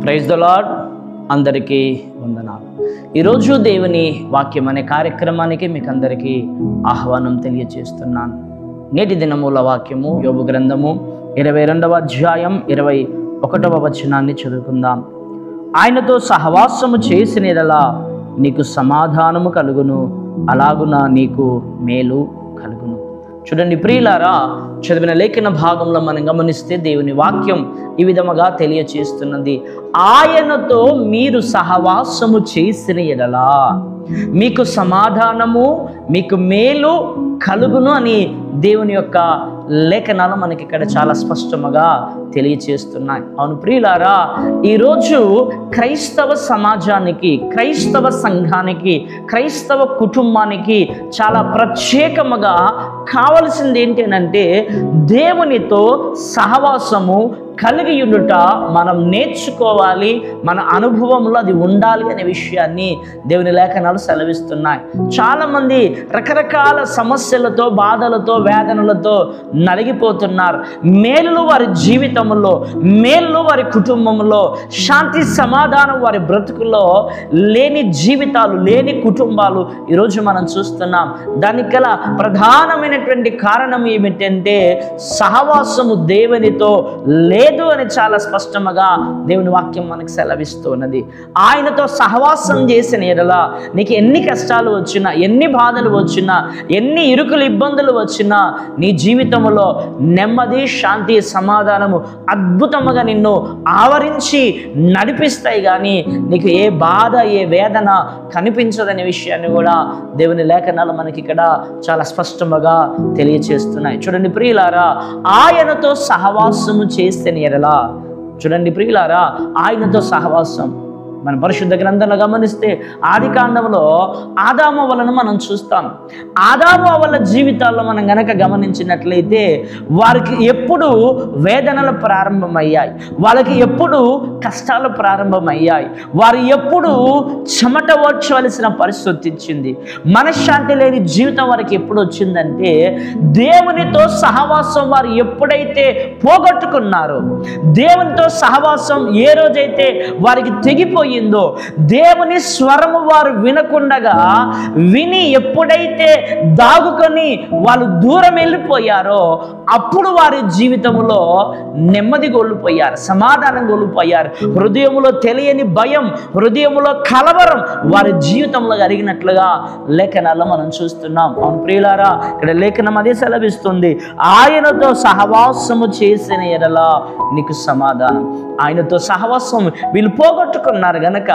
Praise the lord. అందరికీ వందనాలు. ఈరోజు దేవుని వాక్యం అనే కార్యక్రమానికి మీకు అందరికీ ఆహ్వానం తెలియజేస్తున్నాను. నేటి దినమూల వాక్యము యోబు గ్రంథము 22వ అధ్యాయం 21వ వచనాన్ని చదువుకుందాం. ఆయనతో సహవాసము చేసిన యెడల నీకు సమాధానము కలుగును, అలాగున నీకు మేలు కలుగును. చూడండి ప్రియులారా, చదివిన లేఖన భాగంలో మనం గమనిస్తే దేవుని వాక్యం ఈ విధముగా తెలియచేస్తున్నది. ఆయనతో మీరు సహవాసము చేసిన యెడల మీకు సమాధానము, మీకు మేలు కలుగును అని దేవుని యొక్క లేఖనాలు మనకి ఇక్కడ చాలా స్పష్టముగా తెలియచేస్తున్నాయి. అవును ప్రియులారా, ఈరోజు క్రైస్తవ సమాజానికి, క్రైస్తవ సంఘానికి, క్రైస్తవ కుటుంబానికి చాలా ప్రత్యేకముగా కావలసింది ఏంటంటే దేవునితో సహవాసము కలిగి ఉండుట మనం నేర్చుకోవాలి, మన అనుభవంలో అది ఉండాలి అనే విషయాన్ని దేవుని లేఖనాలు సెలవిస్తున్నాయి. చాలామంది రకరకాల సమస్యలతో, బాధలతో, వేదనలతో నలిగిపోతున్నారు. మేలు వారి జీవితంలో, మేలు వారి కుటుంబంలో, శాంతి సమాధానం వారి బ్రతుకుల్లో లేని జీవితాలు, లేని కుటుంబాలు ఈరోజు మనం చూస్తున్నాం. దానికి గల ప్రధానమైనటువంటి కారణం ఏమిటంటే సహవాసము దేవునితో లేదు అని చాలా స్పష్టంగా దేవుని వాక్యం మనకు సెలవిస్తున్నది. ఆయనతో సహవాసం చేసిన యెడల నీకు ఎన్ని కష్టాలు వచ్చినా, ఎన్ని బాధలు వచ్చినా, ఎన్ని ఇరుకులు ఇబ్బందులు వచ్చినా నీ జీవితంలో నెమ్మది, శాంతి, సమాధానము అద్భుతముగా నిన్ను ఆవరించి నడిపిస్తాయి. కానీ నీకు ఏ బాధ, ఏ వేదన కనిపించదనే విషయాన్ని కూడా దేవుని లేఖనాలు మనకి ఇక్కడ చాలా స్పష్టంగా తెలియచేస్తున్నాయి. చూడండి ప్రియులారా, ఆయనతో సహవాసము చేసిన యెడల, చూడండి ప్రియులారా, ఆయనతో సహవాసం మన పరిశుద్ధ గ్రంథంలో గమనిస్తే ఆది కాండంలో ఆదాము వలన మనం చూస్తాం. ఆదాము వాళ్ళ జీవితాల్లో మనం గనక గమనించినట్లయితే వారికి ఎప్పుడు వేదనలు ప్రారంభమయ్యాయి, వాళ్ళకి ఎప్పుడు కష్టాలు ప్రారంభమయ్యాయి, వారు ఎప్పుడు చెమట ఓడ్చవలసిన పరిస్థితి వచ్చింది, మనశ్శాంతి లేని జీవితం వారికి ఎప్పుడు వచ్చిందంటే దేవునితో సహవాసం వారు ఎప్పుడైతే పోగొట్టుకున్నారో, దేవునితో సహవాసం ఏ రోజైతే వారికి తెగిపోయిందో, దేవుని స్వరము వారు వినకుండగా విని ఎప్పుడైతే దాగుకొని వాళ్ళు దూరం వెళ్ళిపోయారో అప్పుడు వారి జీవితంలో నెమ్మది కోల్పోయారు, సమాధానం కోల్పోయారు. హృదయంలో తెలియని భయం, హృదయంలో కలవరం వారి జీవితంలో జరిగినట్లుగా లేఖనాల్లో మనం చూస్తున్నాం. అవును ప్రియులారా, ఇక్కడ లేఖనం అదే సెలవిస్తుంది. ఆయనతో సహవాసము చేసిన యెడల నీకు సమాధానం. ఆయనతో సహవాసం వీళ్ళు పోగొట్టుకున్నారు గనక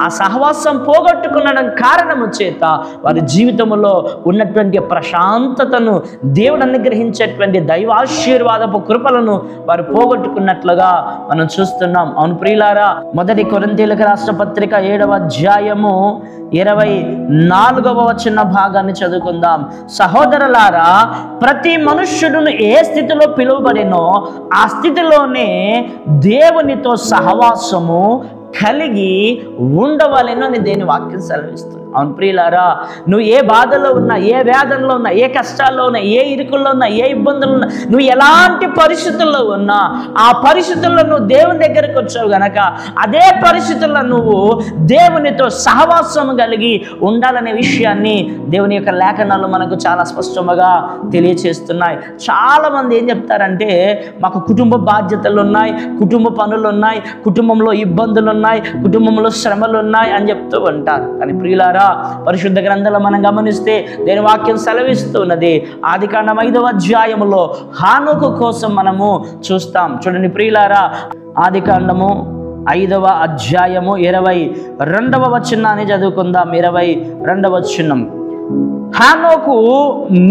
ఆ సహవాసం పోగొట్టుకున్న కారణము చేత వారి జీవితంలో ఉన్నటువంటి ప్రశాంతతను, దేవుడు అనుగ్రహించేటువంటి దైవాశీర్వాదపు కృపలను వారు పోగొట్టుకున్నట్లుగా మనం చూస్తున్నాం. అవును ప్రియులారా, 1 కొరింథీయులకు రాసిన పత్రిక 7వ అధ్యాయము 24వ వచన భాగాన్ని చదువుకుందాం. సహోదరులారా, ప్రతి మనుష్యుడును ఏ స్థితిలో పిలువబడినో ఆ స్థితిలోనే దేవునితో సహవాసము కలిగి ఉండవలెను అని దేని వాక్యం సెలవిస్తుంది. అవును ప్రియులారా, నువ్వు ఏ బాధలో ఉన్నా, ఏ వేదనలో ఉన్నా, ఏ కష్టాల్లో ఉన్నా, ఏ ఇరుకుల్లో ఉన్నా, ఏ ఇబ్బందులు ఉన్నా, నువ్వు ఎలాంటి పరిస్థితుల్లో ఉన్నా ఆ పరిస్థితుల్లో నువ్వు దేవుని దగ్గరికి వచ్చావు గనక అదే పరిస్థితుల్లో నువ్వు దేవునితో సహవాసం కలిగి ఉండాలనే విషయాన్ని దేవుని యొక్క లేఖనాలు మనకు చాలా స్పష్టంగా తెలియచేస్తున్నాయి. చాలామంది ఏం చెప్తారంటే మాకు కుటుంబ బాధ్యతలు ఉన్నాయి, కుటుంబ పనులు ఉన్నాయి, కుటుంబంలో ఇబ్బందులు ఉన్నాయి, కుటుంబంలో శ్రమలు ఉన్నాయి అని చెప్తూ ఉంటారు. కానీ ప్రియులారా, పరిశుద్ధ గ్రంథంలో మనం గమనిస్తే దేని వాక్యం సెలవిస్తున్నది. ఆది కాండం 5వ అధ్యాయములో హానోకు కోసం మనము చూస్తాం. చూడండి ప్రియులారా, ఆది కాండము 5వ అధ్యాయము 22వ వచనాన్ని చదువుకుందాం. 22వ వచనం. హానోకు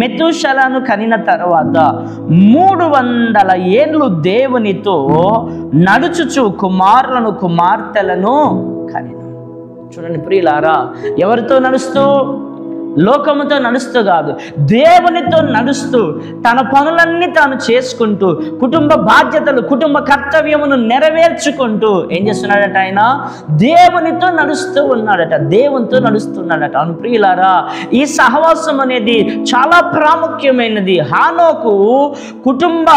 మెతూషలను కనిన తర్వాత 300 ఏండ్లు దేవునితో నడుచుచు కుమారులను కుమార్తెలను కనిను. చూడండి ప్రియులారా, ఎవరితో నడుస్తూ? లోకముతో నడుస్తూ కాదు, దేవునితో నడుస్తూ తన పనులన్నీ తాను చేసుకుంటూ కుటుంబ బాధ్యతలు, కుటుంబ కర్తవ్యమును నెరవేర్చుకుంటూ ఏం చేస్తున్నాడట? ఆయన దేవునితో నడుస్తూ ఉన్నాడట, దేవునితో నడుస్తున్నాడట. అవును ప్రియులారా, ఈ సహవాసం అనేది చాలా ప్రాముఖ్యమైనది. హానోకు కుటుంబ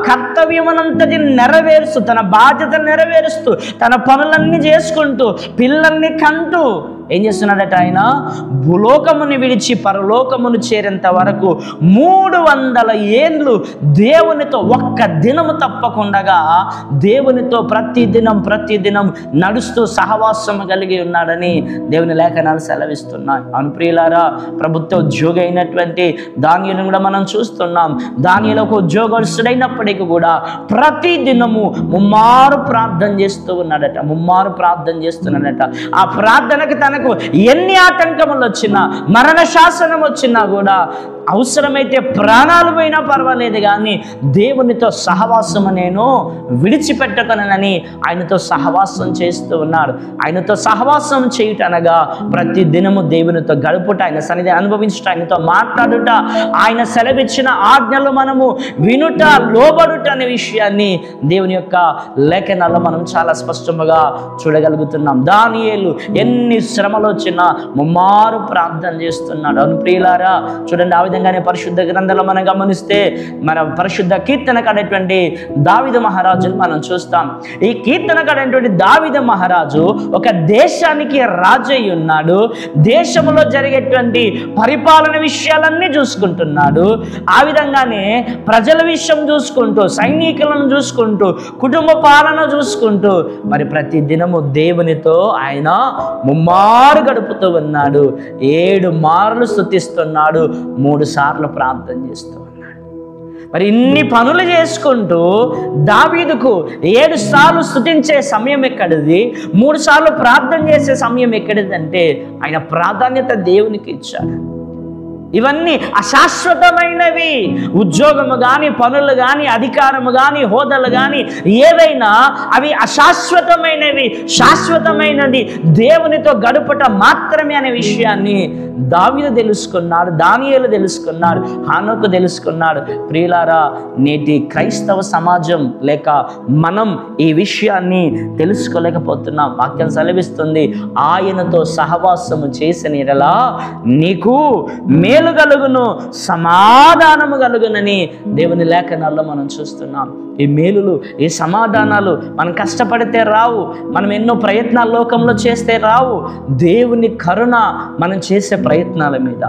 కర్తవ్యమునంతది నెరవేరుస్తూ, తన బాధ్యత నెరవేరుస్తూ, తన పనులన్నీ చేసుకుంటూ, పిల్లల్ని కంటూ ఏం చేస్తున్నాడట? ఆయన భూలోకముని విడిచి పరలోకమును చేరేంత వరకు 300 ఏండ్లు దేవునితో ఒక్క దినము తప్పకుండా దేవునితో ప్రతిదినం నడుస్తూ సహవాసం కలిగి ఉన్నాడని దేవుని లేఖనాలు సెలవిస్తున్నాయి. అవును ప్రియులారా, ప్రభుత్వ ఉద్యోగి అయినటువంటి దానియేలును కూడా మనం చూస్తున్నాం. దానియేలు ఒక ఉద్యోగస్తుడైనప్పటికీ కూడా ప్రతిదినము ముమ్మారు ప్రార్థన చేస్తూ ఉన్నాడట, ముమ్మారు ప్రార్థన చేస్తున్నాడట. ఆ ప్రార్థనకు తనకు ఎన్ని ఆటంకములు వచ్చినా, మరణ శాసనం వచ్చినా కూడా, అవసరమైతే ప్రాణాలు పోయినా పర్వాలేదు కానీ దేవునితో సహవాసం నేను విడిచిపెట్టకనని ఆయనతో సహవాసం చేస్తూ ఉన్నాడు. ఆయనతో సహవాసం చేయుటనగా ప్రతి దినము దేవునితో గడుపుట, ఆయన సన్నిధి అనుభవించుట, ఆయనతో మాట్లాడుట, ఆయన సెలవిచ్చిన ఆజ్ఞలు మనము వినుట, లోబడుట అనే విషయాన్ని దేవుని యొక్క లేఖనాల్లో మనం చాలా స్పష్టంగా చూడగలుగుతున్నాం. దానియేలు ఎన్ని శ్రమలు వచ్చినా ముమ్మారు ప్రార్థన చేస్తున్నాడు. అవును ప్రియులారా, చూడండి, ఆ విధంగానే పరిశుద్ధ గ్రంథంలో మనం గమనిస్తే మన పరిశుద్ధ కీర్తనకాడైనటువంటి దావీదు మహారాజును మనం చూస్తాం. ఈ కీర్తనకాడైనటువంటి దావీదు మహారాజు ఒక దేశానికి రాజు అయి ఉన్నాడు. దేశంలో జరిగేటువంటి పరిపాలన విషయాలన్నీ చూసుకుంటున్నాడు. ఆ విధంగానే ప్రజల విషయం చూసుకుంటూ, సైనికులను చూసుకుంటూ, కుటుంబ పాలన చూసుకుంటూ మరి ప్రతి దినము దేవునితో ఆయన ముమ్మారు గడుపుతూ ఉన్నాడు. 7 మార్లు స్తుతిస్తున్నాడు, 3 సార్లు ప్రార్థన చేస్తూ ఉన్నాడు. మరి ఇన్ని పనులు చేసుకుంటూ దావీదుకు 7 సార్లు స్తుతించే సమయం ఎక్కడిది, 3 సార్లు ప్రార్థన చేసే సమయం ఎక్కడిది అంటే ఆయన ప్రాధాన్యత దేవునికి ఇచ్చాడు. ఇవన్నీ అశాశ్వతమైనవి. ఉద్యోగము కానీ, పనులు కానీ, అధికారము కానీ, హోదాలు కానీ ఏవైనా అవి అశాశ్వతమైనవి. శాశ్వతమైనది దేవునితో గడుపుట మాత్రమే అనే విషయాన్ని దావీదు తెలుసుకున్నాడు, దానియేలు తెలుసుకున్నాడు, హానోకు తెలుసుకున్నాడు. ప్రియులారా, నేటి క్రైస్తవ సమాజం లేక మనం ఈ విషయాన్ని తెలుసుకోలేకపోతున్నాం. వాక్యం సెలవిస్తుంది, ఆయనతో సహవాసము చేసిన యెడల నీకు మేలు కలుగును, సమాధానము కలుగునని దేవుని లేఖనాల్లో మనం చూస్తున్నాం. ఈ మేలులు, ఈ సమాధానాలు మనం కష్టపడితే రావు, మనం ఎన్నో ప్రయత్నాలు లోకంలో చేస్తే రావు. దేవుని కరుణ మనం చేసే ప్రయత్నాల మీద,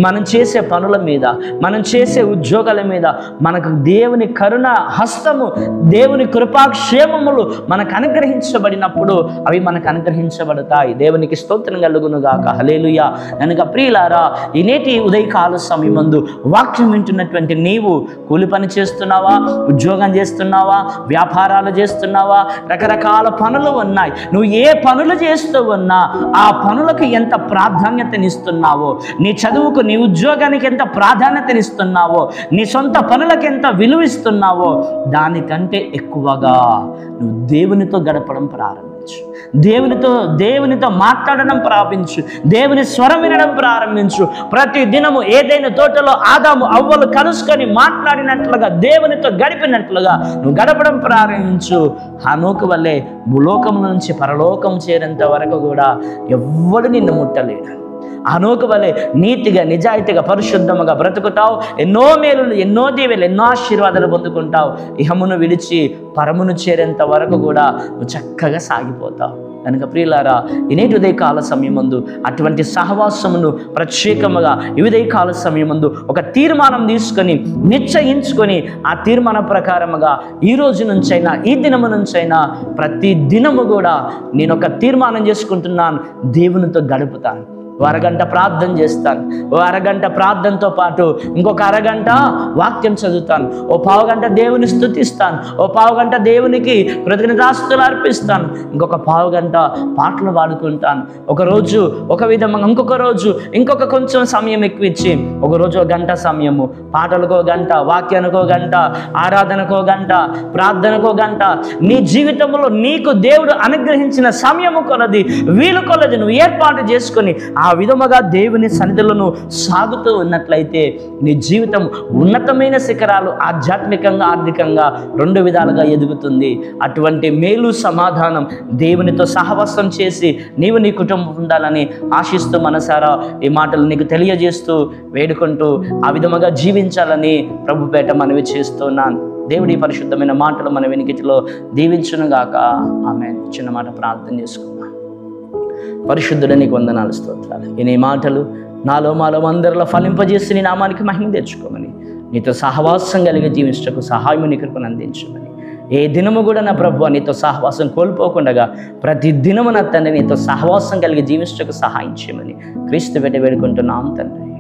మనం చేసే పనుల మీద, మనం చేసే ఉద్యోగాల మీద మనకు దేవుని కరుణ హస్తము, దేవుని కృపాక్షేమములు మనకు అనుగ్రహించబడినప్పుడు అవి మనకు అనుగ్రహించబడతాయి. దేవునికి స్తోత్రం కలుగును గాక. హల్లెలూయా. కనుక ప్రియులారా, ఈ నేటి ఉదయకాల సమయమందు వాక్యం వింటున్నటువంటి నీవు కూలి పని చేస్తున్నావా, ఉద్యోగం చేస్తున్నావా, వ్యాపారాలు చేస్తున్నావా, రకరకాల పనులు ఉన్నాయి. నువ్వు ఏ పనులు చేస్తూ ఉన్నా ఆ పనులకు ఎంత ప్రాధాన్యతనిస్తున్నావో, నీ చదువుకు, నీ ఉద్యోగానికి ఎంత ప్రాధాన్యతనిస్తున్నావో, నీ సొంత పనులకు ఎంత విలువ ఇస్తున్నావో దానికంటే ఎక్కువగా నువ్వు దేవునితో గడపడం ప్రారంభించు. దేవునితో మాట్లాడడం ప్రారంభించు. దేవుని స్వరం వినడం ప్రారంభించు. ప్రతి దినము ఏదైనా తోటలో ఆదాము అవ్వలు కలుసుకొని మాట్లాడినట్లుగా, దేవునితో గడిపినట్లుగా నువ్వు గడపడం ప్రారంభించు. హనోకు వల్లే భూలోకం నుంచి పరలోకం చేరేంత వరకు కూడా ఎవ్వడు నిన్ను ముట్టలేడు. హనోకు వలె నీతిగా, నిజాయితీగా, పరిశుద్ధముగా బ్రతుకుతావు. ఎన్నో మేలులు, ఎన్నో దీవెలు, ఎన్నో ఆశీర్వాదాలు పొందుకుంటావు. ఇహమును విడిచి పరమును చేరేంత వరకు కూడా నువ్వు చక్కగా సాగిపోతావు. కనుక ప్రియులారా, ఈ నేటి ఉదయకాల సమయమందు అటువంటి సహవాసమును ప్రత్యేకముగా ఈ ఉదయకాల సమయమందు ఒక తీర్మానం తీసుకొని, నిశ్చయించుకొని, ఆ తీర్మాన ప్రకారముగా ఈ రోజు నుంచైనా, ఈ దినము నుంచైనా ప్రతి దినము కూడా నేను ఒక తీర్మానం చేసుకుంటున్నాను, దేవునితో గడుపుతాను. అరగంట ప్రార్థన చేస్తాను, అరగంట ప్రార్థనతో పాటు ఇంకొక అరగంట వాక్యం చదువుతాను, ఓ పావుగంట దేవుని స్తుతిస్తాను, ఓ పావుగంట దేవునికి కృతజ్ఞతాస్తుతులు అర్పిస్తాను, ఇంకొక పావుగంట పాటలు పాడుకుంటాను. ఒకరోజు ఒక విధంగా, ఇంకొక రోజు ఇంకొక కొంచెం సమయం ఎక్కువ ఇచ్చి, ఒకరోజు 1 గంట సమయము పాటలకో గంట, వాక్యానికో గంట, ఆరాధనకో గంట, ప్రార్థనకో గంట. నీ జీవితంలో నీకు దేవుడు అనుగ్రహించిన సమయము కొలది, వీలు కొలది నువ్వు ఏర్పాటు చేసుకొని ఆ విధముగా దేవుని సన్నిధిలో సాగుతూ ఉన్నట్లయితే నీ జీవితం ఉన్నతమైన శిఖరాలు ఆధ్యాత్మికంగా ఆర్థికంగా 2 విధాలుగా ఎదుగుతుంది. అటువంటి మేలు సమాధానం దేవునితో సహవాసం చేసి నీవు నీ కుటుంబం ఉండాలని ఆశిస్తూ మనసారా ఈ మాటలు నీకు తెలియజేస్తూ వేడుకుంటూ ఆ విధముగా జీవించాలని ప్రభుపేట మనవి చేస్తున్నాను. దేవుడి పరిశుద్ధమైన మాటలు మన వెనుకటిలో దీవించునుగాక. ఆమేన్. చిన్న మాట ప్రార్థన చేసుకుందాం. పరిశుద్ధుడ నీకు వందనాలు, స్తోత్రాలు. ఈ మాటలు నాలో మాలో అందరిలో ఫలింపజేసి నీ నామానికి మహిమ తెచ్చుకోమని, నీతో సహవాసం కలిగి జీవించటకు సహాయం నీ కృపను అందించమని, ఏ దినము కూడా నా ప్రభువా నీతో సహవాసం కోల్పోకుండా ప్రతి దినము నా తండ్రి నీతో సహవాసం కలిగి జీవించటకు సహాయం చేయమని క్రీస్తు పెట్టి వేడుకుంటున్నాం తండ్రి.